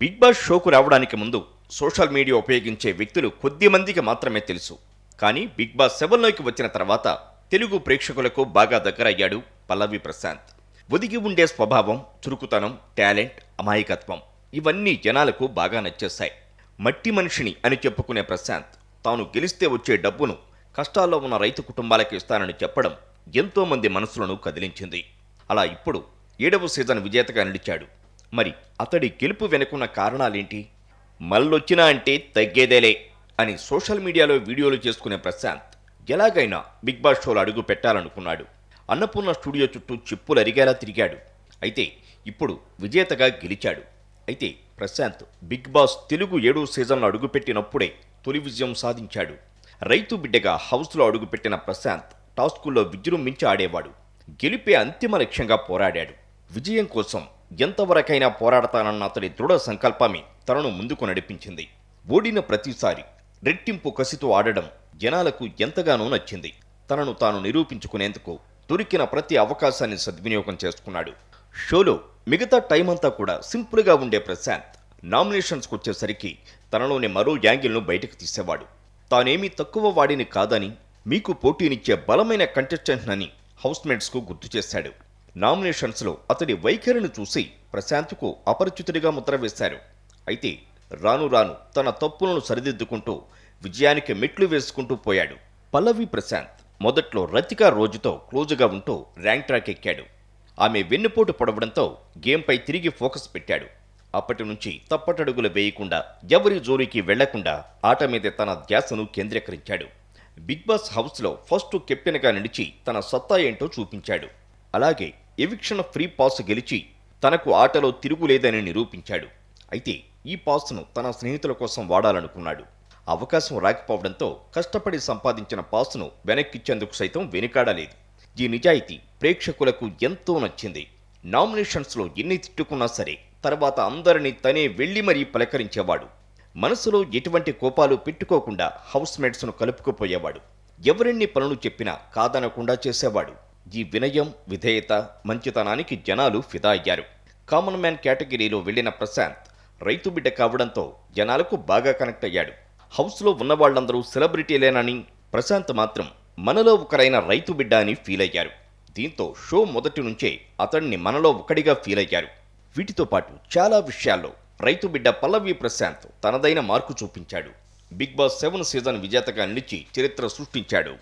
Big boss షోకు రావడానికి ముందు social media ఉపయోగించే వ్యక్తులు కొద్ది మందికి మాత్రమే తెలుసు. కానీ బిగ్ బాస్ 7లోకి వచ్చిన తర్వాత తెలుగు ప్రేక్షకులకు బాగా దగ్గరయ్యాడు పల్లవి ప్రశాంత్. ఒదిగి ఉండే స్వభావం, చురుకుతనం, టాలెంట్, అమాయకత్వం ఇవన్నీ జనాలకు బాగా నచ్చేశాయి. మట్టి మనిషిని అని చెప్పుకునే ప్రశాంత్ తాను గెలిస్తే వచ్చే డబ్బును కష్టాల్లో ఉన్న రైతు కుటుంబాలకు ఇస్తానని చెప్పడం ఎంతో మంది మనసులను కదిలించింది. అలా ఇప్పుడు 7వ సీజన్ విజేతగా నిలిచాడు. మరి అతడి గెలుపు వెనుకున్న కారణాలేంటి? మళ్ళొచ్చినా అంటే తగ్గేదేలే అని సోషల్ మీడియాలో వీడియోలు చేసుకునే ప్రశాంత్ ఎలాగైనా బిగ్ బాస్ షోలో అడుగు పెట్టాలనుకున్నాడు. అన్నపూర్ణ స్టూడియో చుట్టూ చిప్పులు అరిగేలా తిరిగాడు. అయితే ఇప్పుడు విజేతగా గెలిచాడు. అయితే ప్రశాంత్ బిగ్ బాస్ తెలుగు 7వ సీజన్లో అడుగుపెట్టినప్పుడే తొలి విజయం సాధించాడు. రైతు బిడ్డగా హౌస్లో అడుగుపెట్టిన ప్రశాంత్ టాస్కుల్లో విజృంభించి ఆడేవాడు. గెలిపే అంతిమ లక్ష్యంగా పోరాడాడు. విజయం కోసం ఎంతవరకైనా పోరాడతానన్న అతడి దృఢ సంకల్పమే తనను ముందుకు నడిపించింది. ఓడిన ప్రతిసారి రెట్టింపు కసితో ఆడడం జనాలకు ఎంతగానో నచ్చింది. తనను తాను నిరూపించుకునేందుకు దొరికిన ప్రతి అవకాశాన్ని సద్వినియోగం చేసుకున్నాడు. షోలో మిగతా టైం అంతా కూడా సింపుల్గా ఉండే ప్రశాంత్ నామినేషన్స్కి వచ్చేసరికి తనలోని మరో యాంగిల్ను బయటకు తీసేవాడు. తానేమీ తక్కువ వాడిని కాదని, మీకు పోటీనిచ్చే బలమైన కంటెస్టెంట్నని హౌస్మేట్స్కు గుర్తు చేశాడు. నామినేషన్స్లో అతడి వైఖరిని చూసి ప్రశాంత్కు అపరిచితుడిగా ముద్ర వేశారు. అయితే రాను రాను తన తప్పులను సరిదిద్దుకుంటూ విజయానికి మెట్లు వేసుకుంటూ పోయాడు. పల్లవి ప్రశాంత్ మొదట్లో రతికా రోజుతో క్లోజుగా ఉంటూ ర్యాంక్ ట్రాక్ ఎక్కాడు. ఆమె వెన్నుపోటు పొడవడంతో గేమ్పై తిరిగి ఫోకస్ పెట్టాడు. అప్పటి నుంచి తప్పటడుగులు వేయకుండా, ఎవరి జోలికి వెళ్లకుండా ఆట మీదే తన ధ్యాసను కేంద్రీకరించాడు. బిగ్ బాస్ హౌస్లో ఫస్ట్ కెప్టెన్గా నిలిచి తన సత్తా ఏంటో చూపించాడు. అలాగే ఎవిక్షన్ ఫ్రీ పాస్ గెలిచి తనకు ఆటలో తిరుగులేదని నిరూపించాడు. అయితే ఈ పాస్ను తన స్నేహితుల కోసం వాడాలనుకున్నాడు. అవకాశం రాకపోవడంతో కష్టపడి సంపాదించిన పాస్ను వెనక్కిచ్చేందుకు సైతం వెనుకాడలేదు. ఈ నిజాయితీ ప్రేక్షకులకు ఎంతో నచ్చింది. నామినేషన్స్లో ఎన్ని తిట్టుకున్నా సరే తర్వాత అందరినీ తనే వెళ్లి మరీ పలకరించేవాడు. మనసులో ఎటువంటి కోపాలు పెట్టుకోకుండా హౌస్మేట్స్ను కలుపుకుపోయేవాడు. ఎవరెన్ని పనులు చెప్పినా కాదనకుండా చేసేవాడు. ఈ వినయం, విధేయత, మంచితనానికి జనాలు ఫిదా అయ్యారు. కామన్ మ్యాన్ కేటగిరీలో వెళ్లిన ప్రశాంత్ రైతు బిడ్డ కావడంతో జనాలకు బాగా కనెక్ట్ అయ్యాడు. హౌస్లో ఉన్నవాళ్లందరూ సెలబ్రిటీలేనని, ప్రశాంత్ మాత్రం మనలో ఒకరైన రైతు బిడ్డ అని ఫీల్ అయ్యారు. దీంతో షో మొదటి నుంచే అతన్ని మనలో ఒకడిగా ఫీల్ అయ్యారు. వీటితో పాటు చాలా విషయాల్లో రైతు బిడ్డ పల్లవి ప్రశాంత్ తనదైన మార్కు చూపించాడు. బిగ్ బాస్ 7 సీజన్ విజేతగా నిలిచి చరిత్ర సృష్టించాడు.